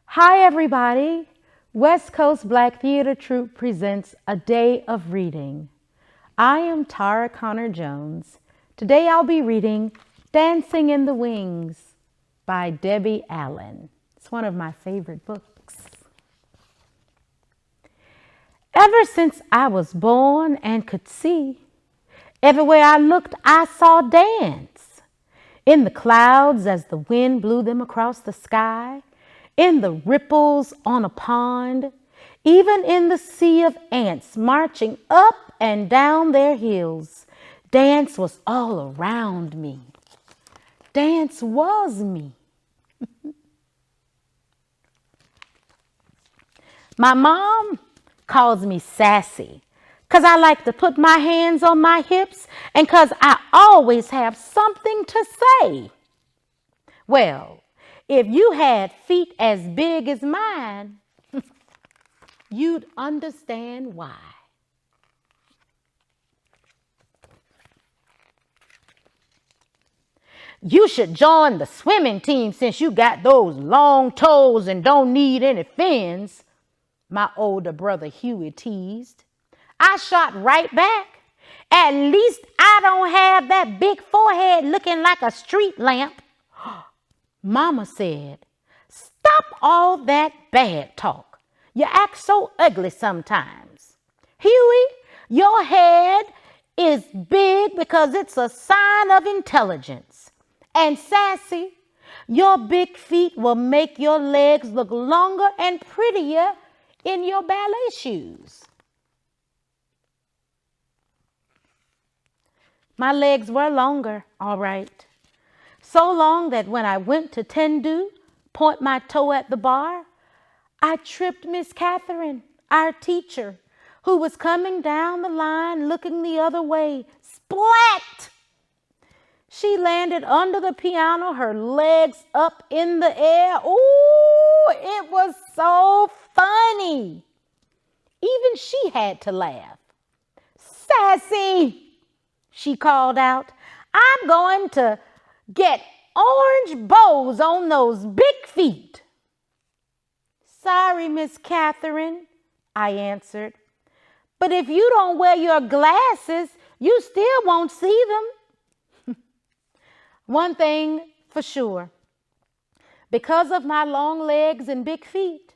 Hi, everybody. West Coast Black Theater Troupe presents A Day of Reading. I am Tara Connor Jones. Today I'll be reading Dancing in the Wings by Debbie Allen. It's one of my favorite books. Ever since I was born and could see, everywhere I looked I saw dance. In the clouds as the wind blew them across the sky, in the ripples on a pond, even in the sea of ants marching up and down their hills, dance was all around me. Dance was me. My mom calls me sassy because I like to put my hands on my hips and because I always have something to say. Well, if you had feet as big as mine, you'd understand why. You should join the swimming team since you got those long toes and don't need any fins, my older brother Huey teased. I shot right back. At least I don't have that big forehead looking like a street lamp. Mama said, "Stop all that bad talk. You act so ugly sometimes. Huey, your head is big because it's a sign of intelligence. And Sassy, your big feet will make your legs look longer and prettier in your ballet shoes." My legs were longer, all right. So long that when I went to Tendu, point my toe at the bar, I tripped Miss Catherine, our teacher, who was coming down the line looking the other way. Splat! She landed under the piano, her legs up in the air. Ooh, it was so funny. Even she had to laugh. "Sassy," she called out, "I'm going to get orange bows on those big feet." "Sorry, Miss Catherine," I answered, "but if you don't wear your glasses, you still won't see them." One thing for sure, because of my long legs and big feet,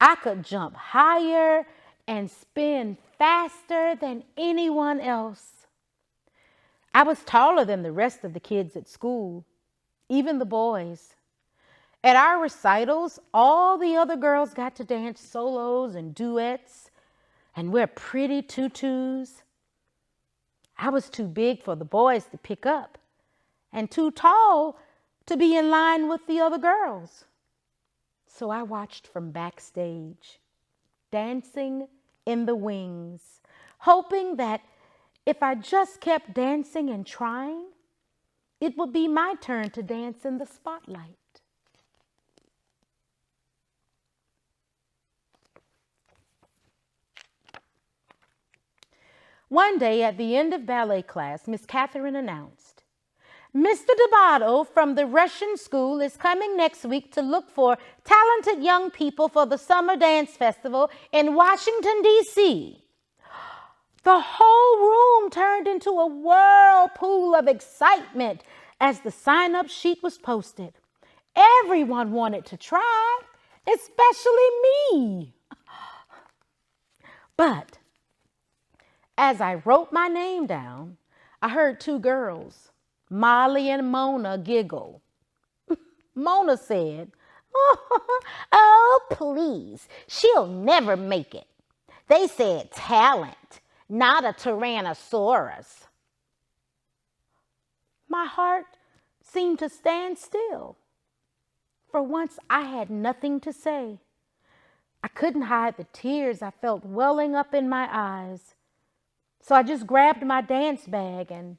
I could jump higher and spin faster than anyone else. I was taller than the rest of the kids at school, even the boys. At our recitals, all the other girls got to dance solos and duets and wear pretty tutus. I was too big for the boys to pick up and too tall to be in line with the other girls. So I watched from backstage, dancing in the wings, hoping that if I just kept dancing and trying, it would be my turn to dance in the spotlight. One day at the end of ballet class, Miss Catherine announced, "Mr. D'Abato from the Russian school is coming next week to look for talented young people for the Summer Dance Festival in Washington, D.C. The whole room turned into a whirlpool of excitement as the sign-up sheet was posted. Everyone wanted to try, especially me. But as I wrote my name down, I heard two girls, Molly and Mona, giggle. Mona said, "Oh, please, she'll never make it. They said talent, not a Tyrannosaurus." My heart seemed to stand still. For once, I had nothing to say. I couldn't hide the tears I felt welling up in my eyes. So I just grabbed my dance bag and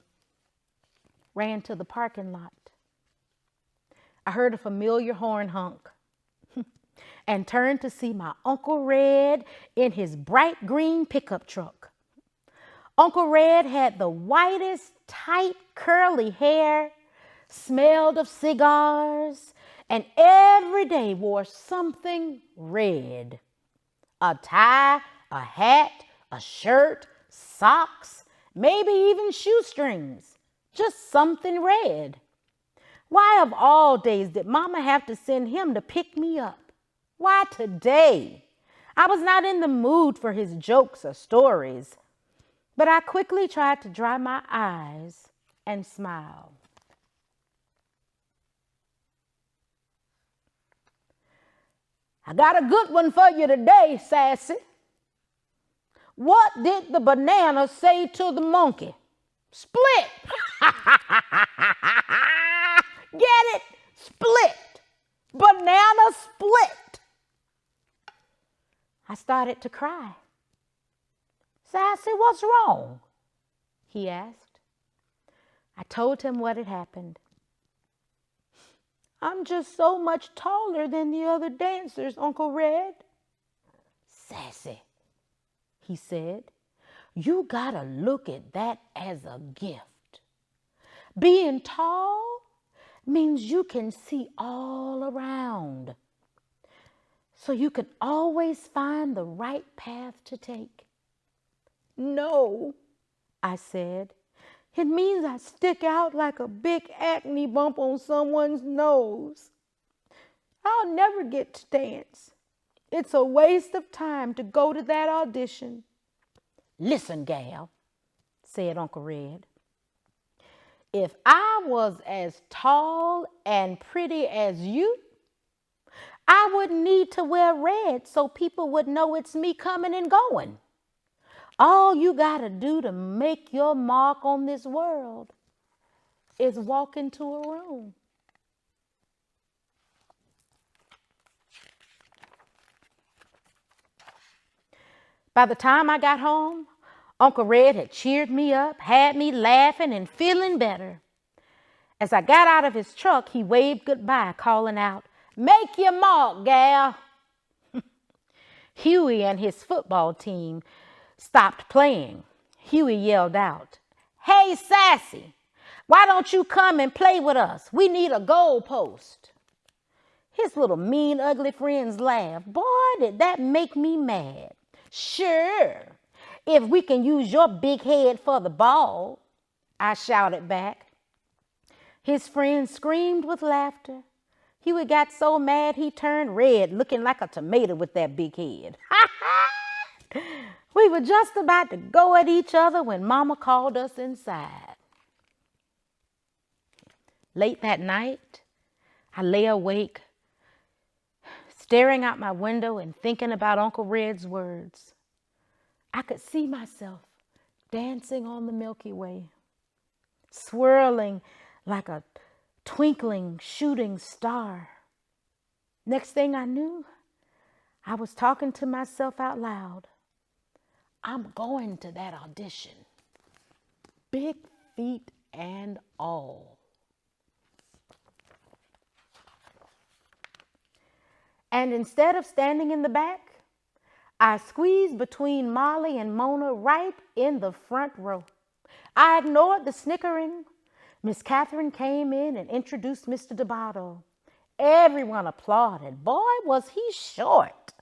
ran to the parking lot. I heard a familiar horn honk and turned to see my Uncle Red in his bright green pickup truck. Uncle Red had the whitest, tight, curly hair, smelled of cigars, and every day wore something red. A tie, a hat, a shirt, socks, maybe even shoestrings. Just something red. Why of all days did Mama have to send him to pick me up? Why today? I was not in the mood for his jokes or stories, but I quickly tried to dry my eyes and smile. I got a good one for you today, Sassy. What did the banana say to the monkey? Split. Get it? Split. Banana split. I started to cry. Sassy, what's wrong? He asked. I told him what had happened. I'm just so much taller than the other dancers, Uncle Red. Sassy, he said, you gotta look at that as a gift. Being tall means you can see all around, so you can always find the right path to take. No, I said, it means I stick out like a big acne bump on someone's nose. I'll never get to dance. It's a waste of time to go to that audition. Listen, gal, said Uncle Red. If I was as tall and pretty as you, I wouldn't need to wear red so people would know it's me coming and going. All you gotta do to make your mark on this world is walk into a room. By the time I got home, Uncle Red had cheered me up, had me laughing and feeling better. As I got out of his truck, he waved goodbye, calling out, "Make your mark, gal." Huey and his football team stopped playing. Huey yelled out, "Hey, Sassy, why don't you come and play with us? We need a goal post." His little mean, ugly friends laughed. Boy, did that make me mad. Sure, if we can use your big head for the ball, I shouted back. His friends screamed with laughter. Huey got so mad he turned red, looking like a tomato with that big head. We were just about to go at each other when Mama called us inside. Late that night, I lay awake, staring out my window and thinking about Uncle Red's words. I could see myself dancing on the Milky Way, swirling like a twinkling shooting star. Next thing I knew, I was talking to myself out loud. I'm going to that audition, big feet and all. And instead of standing in the back, I squeezed between Molly and Mona right in the front row. I ignored the snickering. Miss Catherine came in and introduced Mr. DeBotto. Everyone applauded. Boy, was he short.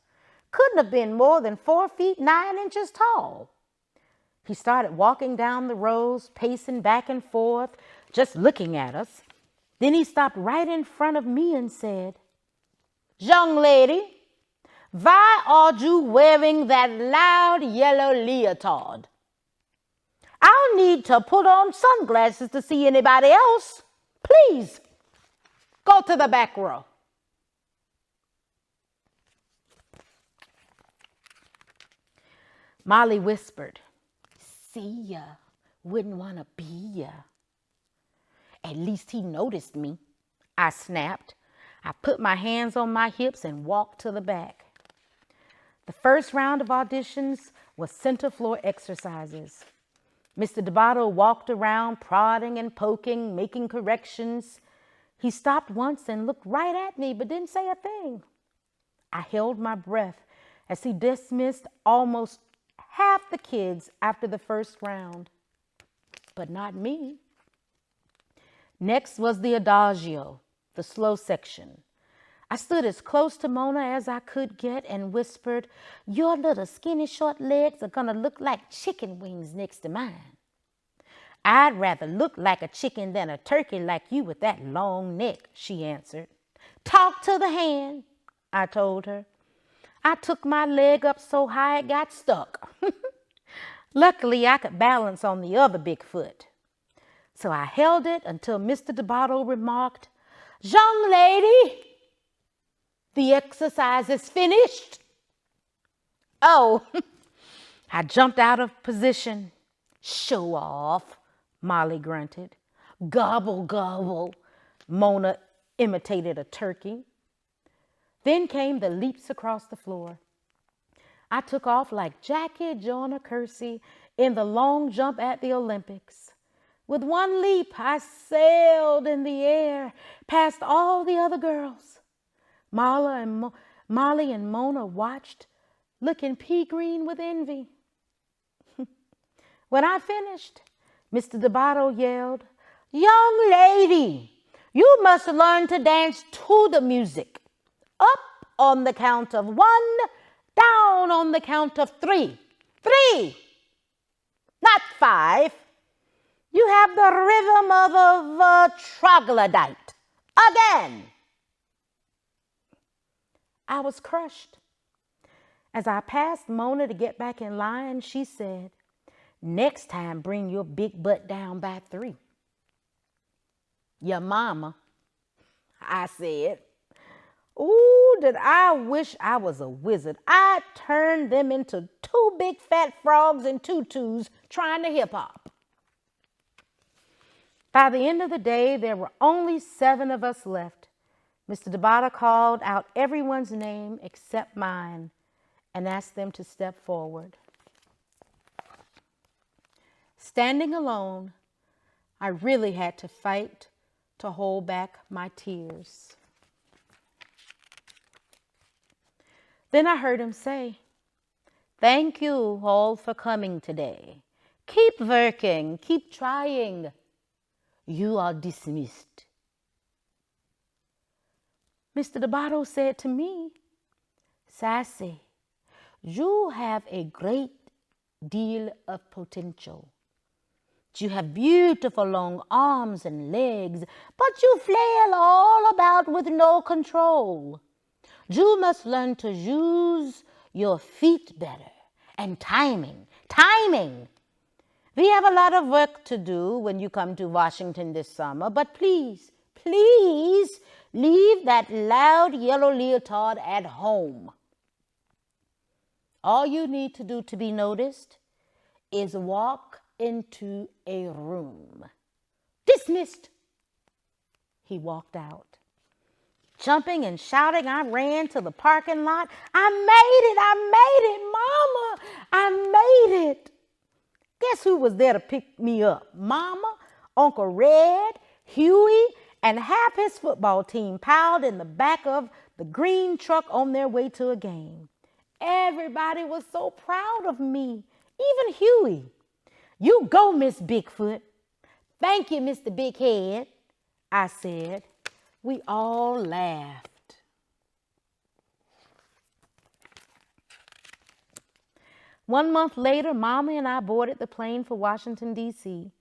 Couldn't have been more than 4 feet 9 inches tall. He started walking down the rows, pacing back and forth, just looking at us. Then he stopped right in front of me and said, "Young lady, why are you wearing that loud yellow leotard? I'll need to put on sunglasses to see anybody else. Please, go to the back row." Molly whispered, "See ya, wouldn't want to be ya." At least he noticed me, I snapped. I put my hands on my hips and walked to the back. The first round of auditions was center floor exercises. Mr. DeBotto walked around prodding and poking, making corrections. He stopped once and looked right at me but didn't say a thing. I held my breath as he dismissed almost half the kids after the first round, but not me. Next was the adagio, the slow section. I stood as close to Mona as I could get and whispered, "Your little skinny short legs are gonna look like chicken wings next to mine." "I'd rather look like a chicken than a turkey like you with that long neck," she answered. "Talk to the hand," I told her. I took my leg up so high it got stuck. Luckily, I could balance on the other big foot. So I held it until Mr. DeBotto remarked, "Young lady, the exercise is finished." Oh, I jumped out of position. "Show off," Molly grunted. "Gobble, gobble," Mona imitated a turkey. Then came the leaps across the floor. I took off like Jackie Joyner Kersee in the long jump at the Olympics. With one leap, I sailed in the air past all the other girls. Molly and Mona watched, looking pea-green with envy. When I finished, Mr. DeBotto yelled, "Young lady, you must learn to dance to the music. Up on the count of 1, down on the count of 3. 3, not 5. You have the rhythm of a troglodyte. Again." I was crushed. As I passed Mona to get back in line, she said, "Next time, bring your big butt down by 3. "Your mama," I said. Ooh, did I wish I was a wizard. I turned them into 2 big fat frogs in tutus trying to hip hop. By the end of the day, there were only 7 of us left. Mr. DeBotto called out everyone's name except mine and asked them to step forward. Standing alone, I really had to fight to hold back my tears. Then I heard him say, "Thank you all for coming today. Keep working, keep trying. You are dismissed." Mr. DeBotto said to me, "Sassy, you have a great deal of potential. You have beautiful long arms and legs, but you flail all about with no control. You must learn to use your feet better and timing. We have a lot of work to do when you come to Washington this summer, but please, please leave that loud yellow leotard at home. All you need to do to be noticed is walk into a room. Dismissed." He walked out. Jumping and shouting, I ran to the parking lot. I made it, Mama, I made it. Guess who was there to pick me up? Mama, Uncle Red, Huey, and half his football team piled in the back of the green truck on their way to a game. Everybody was so proud of me, even Huey. "You go, Miss Bigfoot." "Thank you, Mr. Big Head," I said. We all laughed. One month later, Mama and I boarded the plane for Washington, D.C.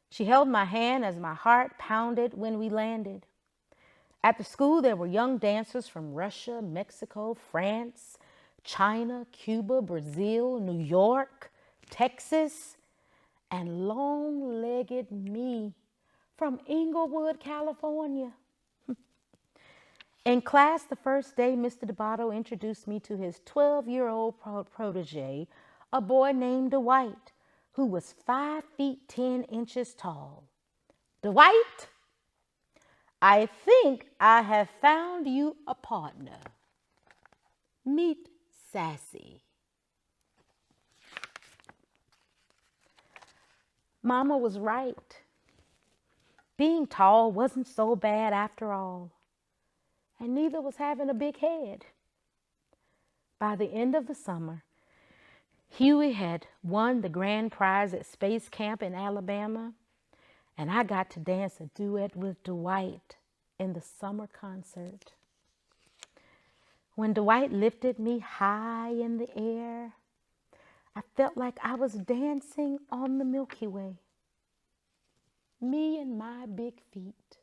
She held my hand as my heart pounded when we landed. At the school, there were young dancers from Russia, Mexico, France, China, Cuba, Brazil, New York, Texas, and long-legged me from Inglewood, California. In class the first day, Mr. DeBotto introduced me to his 12-year-old protege, a boy named Dwight, who was 5 feet 10 inches tall. "Dwight, I think I have found you a partner. Meet Sassy." Mama was right. Being tall wasn't so bad after all. And neither was having a big head. By the end of the summer, Huey had won the grand prize at Space Camp in Alabama, and I got to dance a duet with Dwight in the summer concert. When Dwight lifted me high in the air, I felt like I was dancing on the Milky Way. Me and my big feet,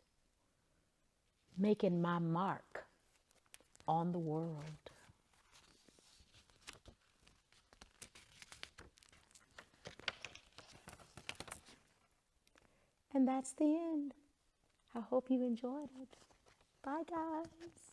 making my mark on the world. And that's the end. I hope you enjoyed it. Bye, guys.